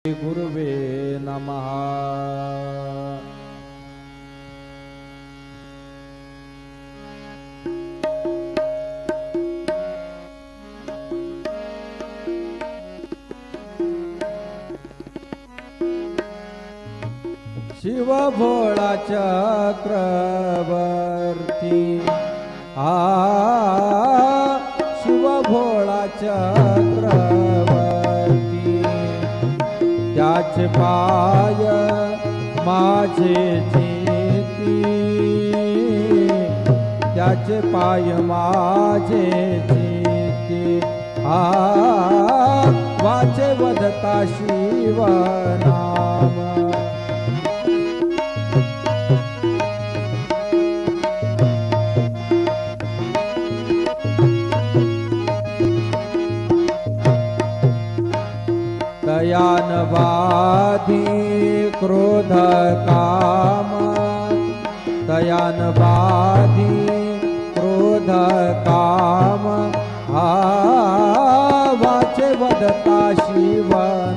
गुरुवे नमः। शिव भोळा चक्रवर्ती शिव भोळा चक्रवर्ती त्याचे पाय माझे जेती त्याचे पाय माझे जेती वाचे वदता शिव नाम दयानवादी क्रोध काम दयानवादी क्रोध काम वाचे वदता शिव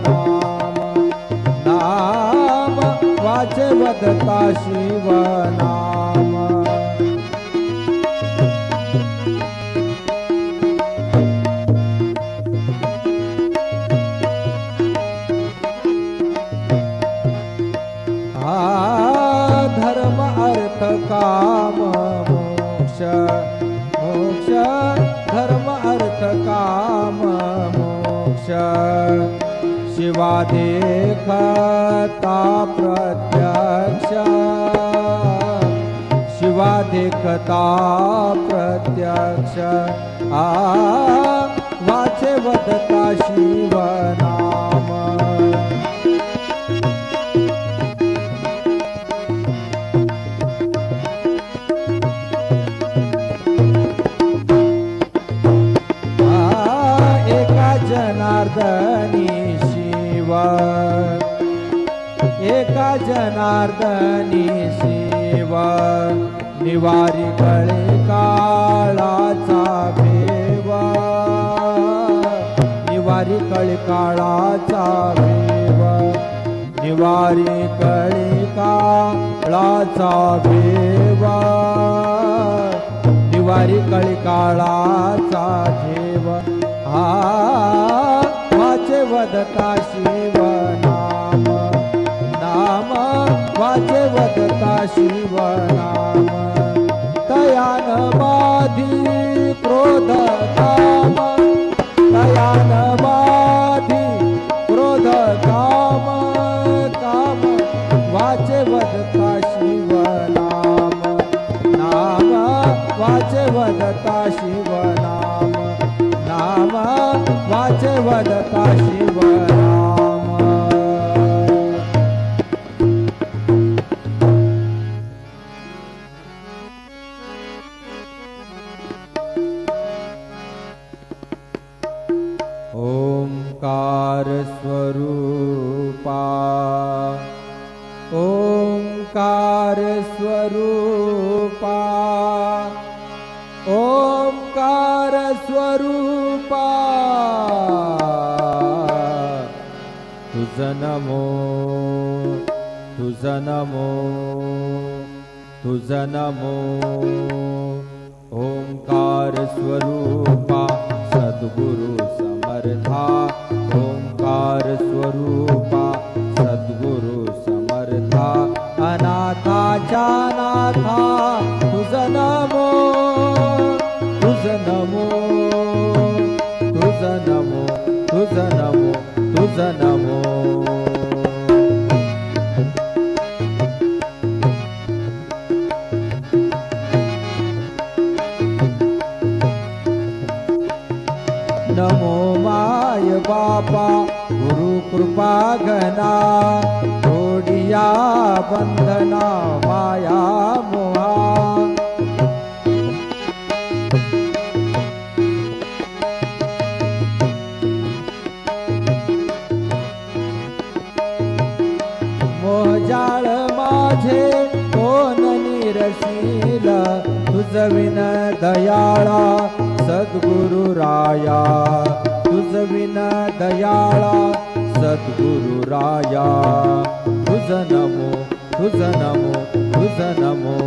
नाम नाम वाचे वदता शिव नाम धर्म अर्थ काम मोक्ष मोक्ष धर्म अर्थ काम मोक्ष शिवा देखता प्रत्यक्ष शिवा देखता प्रत्यक्ष वाचे वदता शिव नाम जनार्दनी शिव एका जनार्दनी शिव निवारी कळे काळाचा भेव निवारी कळे काळाचा भेव निवारी कळे काळाचा भेव निवारी कळे काळाचा भेव वाचे वदता शिव नाम नाम वाचे वदता शिव नाम दयान बाधी क्रोध काम दयान बाधी क्रोध काम काम वाचे वदता शिव नाम नाम वाचे वदता शिव नाम नाम वाचे वदता शिव नाम ओंकार स्वरूपा ओंकार स्वरूपा ओंकार स्वरूपा तुझ नमो तुझ नमो तुझ नमो ओंकार स्वरूपा सद्गुरु समर्था ओंकार स्वरूपा सद्गुरु समर्था अनाथाच्या नाथा तुझ नमो तुझ नमो तुझ नमो तुझ नमो तुझ नमो नमो माय बापा गुरु कृपा घना तोडिया बंधना माया मोहा मोहजाळ माझे कोण निरशील तुझ विन दयाळा सद्गुरु राया तुझ विन दयाळा सद्गुरु राया तुझ नमो तुझ नमो तुझ नमो